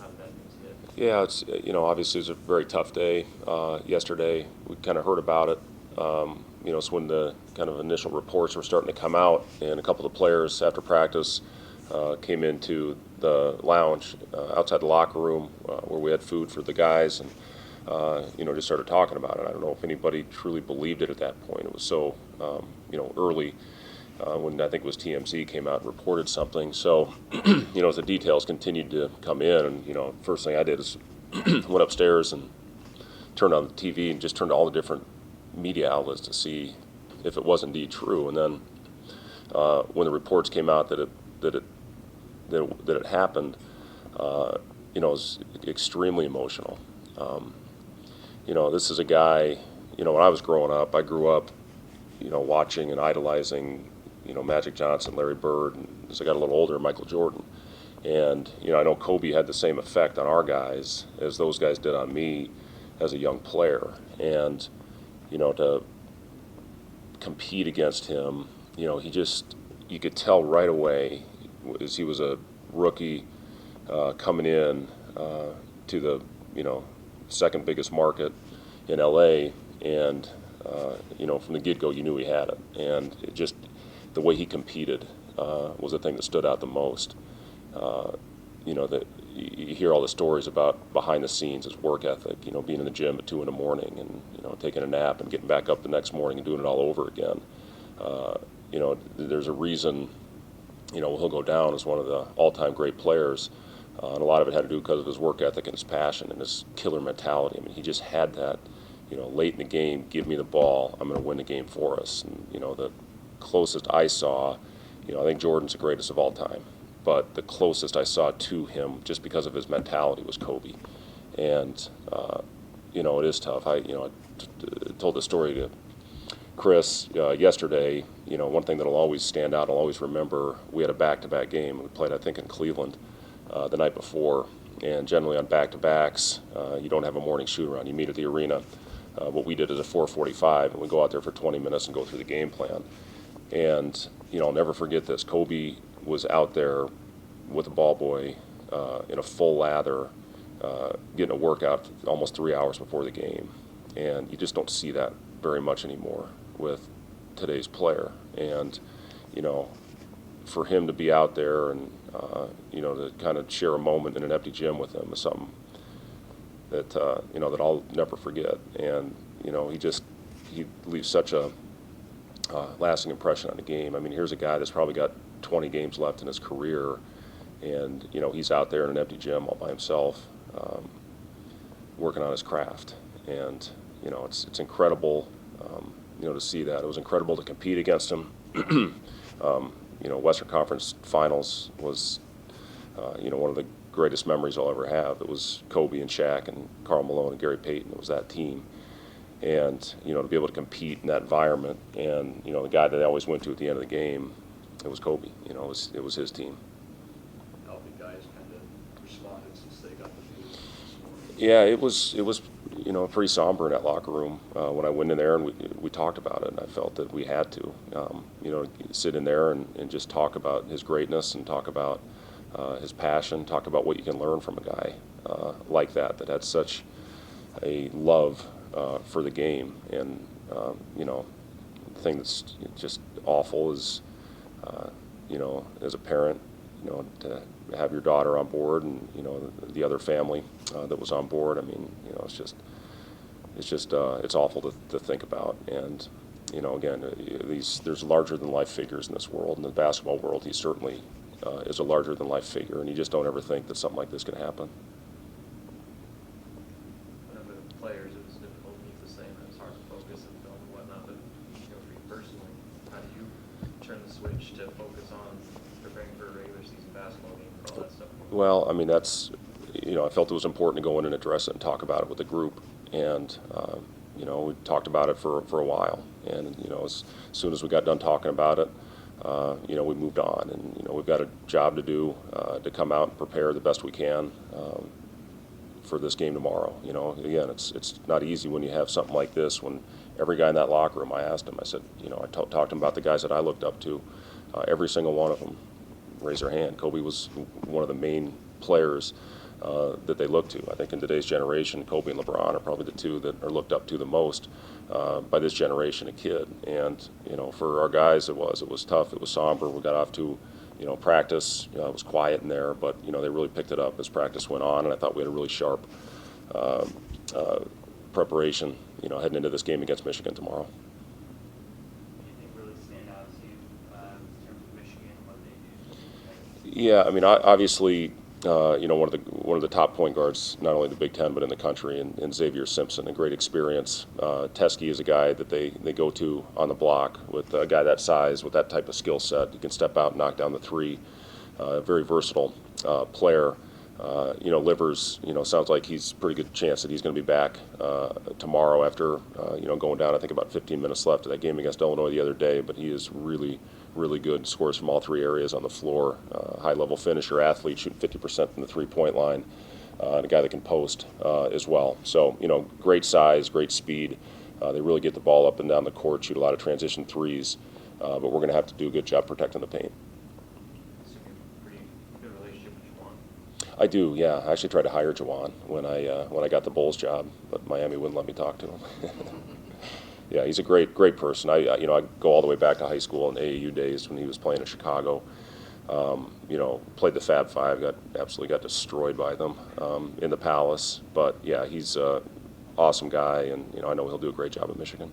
how did that news hit? Yeah, it's obviously it's a very tough day. Yesterday we kind of heard about it. It's when the kind of initial reports were starting to come out, and a couple of the players after practice came into the lounge outside the locker room where we had food for the guys, and just started talking about it. I don't know if anybody truly believed it at that point. It was so early. When I think it was TMZ came out and reported something. So, as the details continued to come in, and first thing I did is went upstairs and turned on the TV and just turned to all the different media outlets to see if it was indeed true. And then when the reports came out that it happened, it was extremely emotional. This is a guy. When I was growing up, I grew up, watching and idolizing, Magic Johnson, Larry Bird, and as I got a little older, Michael Jordan. And, I know Kobe had the same effect on our guys as those guys did on me as a young player. And, to compete against him, you could tell right away as he was a rookie coming in to the, second biggest market in LA. And, from the get-go, you knew he had it. And it just, the way he competed was the thing that stood out the most. That you hear all the stories about behind the scenes, his work ethic, being in the gym at 2 in the morning and, taking a nap and getting back up the next morning and doing it all over again. There's a reason, he'll go down as one of the all-time great players. And a lot of it had to do because of his work ethic and his passion and his killer mentality. I mean, he just had that, late in the game, give me the ball, I'm going to win the game for us. And, the closest I saw, I think Jordan's the greatest of all time. But the closest I saw to him, just because of his mentality, was Kobe. And, it is tough. I told the story to Chris yesterday. One thing that'll always stand out, I'll always remember, we had a back-to-back game. We played, I think, in Cleveland the night before. And generally on back-to-backs, you don't have a morning shoot-around. You meet at the arena. What we did is a 4:45, and we go out there for 20 minutes and go through the game plan. And, I'll never forget this. Kobe was out there with a ball boy in a full lather, getting a workout almost 3 hours before the game. And you just don't see that very much anymore with today's player. And, for him to be out there and, to kind of share a moment in an empty gym with him is something that, that I'll never forget. And, he leaves such a lasting impression on the game. I mean, here's a guy that's probably got 20 games left in his career, and he's out there in an empty gym all by himself, working on his craft. And it's incredible, to see that. It was incredible to compete against him. Western Conference Finals was, one of the greatest memories I'll ever have. It was Kobe and Shaq and Karl Malone and Gary Payton. It was that team. And, to be able to compete in that environment, and, the guy that I always went to at the end of the game, it was Kobe. It was his team. How the guys kind of responded since they got the news this morning? Yeah, it was pretty somber in that locker room when I went in there, and we talked about it, and I felt that we had to, sit in there and just talk about his greatness and talk about his passion, talk about what you can learn from a guy like that had such a love for the game. And the thing that's just awful is, as a parent, to have your daughter on board, and the other family that was on board. I mean, it's awful to think about. And again, there's larger than life figures in this world. In the basketball world, he certainly is a larger than life figure, and you just don't ever think that something like this can happen. For the players, it was difficult to meet the same. It was hard to focus and film and whatnot. But for you personally, how do you turn the switch to focus on preparing for a regular season basketball game for all that stuff? Well, I mean, that's, I felt it was important to go in and address it and talk about it with the group. And, we talked about it for a while. And, as soon as we got done talking about it, we moved on. And, we've got a job to do to come out and prepare the best we can for this game tomorrow. Again, it's not easy when you have something like this. When every guy in that locker room, I asked him, I said, I talked to him about the guys that I looked up to. Every single one of them raised their hand. Kobe was one of the main players that they look to. I think in today's generation, Kobe and LeBron are probably the two that are looked up to the most by this generation of kid. And for our guys, it was tough. It was somber. We got off to practice. It was quiet in there, but they really picked it up as practice went on. And I thought we had a really sharp preparation, heading into this game against Michigan tomorrow. Anything really stand out to you in terms of Michigan and what they do? Yeah, I mean, obviously, one of the top point guards, not only in the Big Ten but in the country, and Xavier Simpson, a great experience. Teskey is a guy that they go to on the block. With a guy that size, with that type of skill set, he can step out and knock down the three. Very versatile player. Livers, sounds like he's a pretty good chance that he's going to be back tomorrow after, going down, I think, about 15 minutes left of that game against Illinois the other day. But he is really, really good. Scores from all three areas on the floor. High-level finisher, athlete, shooting 50% from the three-point line. And a guy that can post as well. So, great size, great speed. They really get the ball up and down the court, shoot a lot of transition threes. But we're going to have to do a good job protecting the paint. I do, yeah. I actually tried to hire Jawan when I got the Bulls job, but Miami wouldn't let me talk to him. Yeah, he's a great person. I go all the way back to high school and AAU days when he was playing in Chicago. Played the Fab Five, absolutely got destroyed by them in the Palace. But yeah, he's an awesome guy, and I know he'll do a great job at Michigan.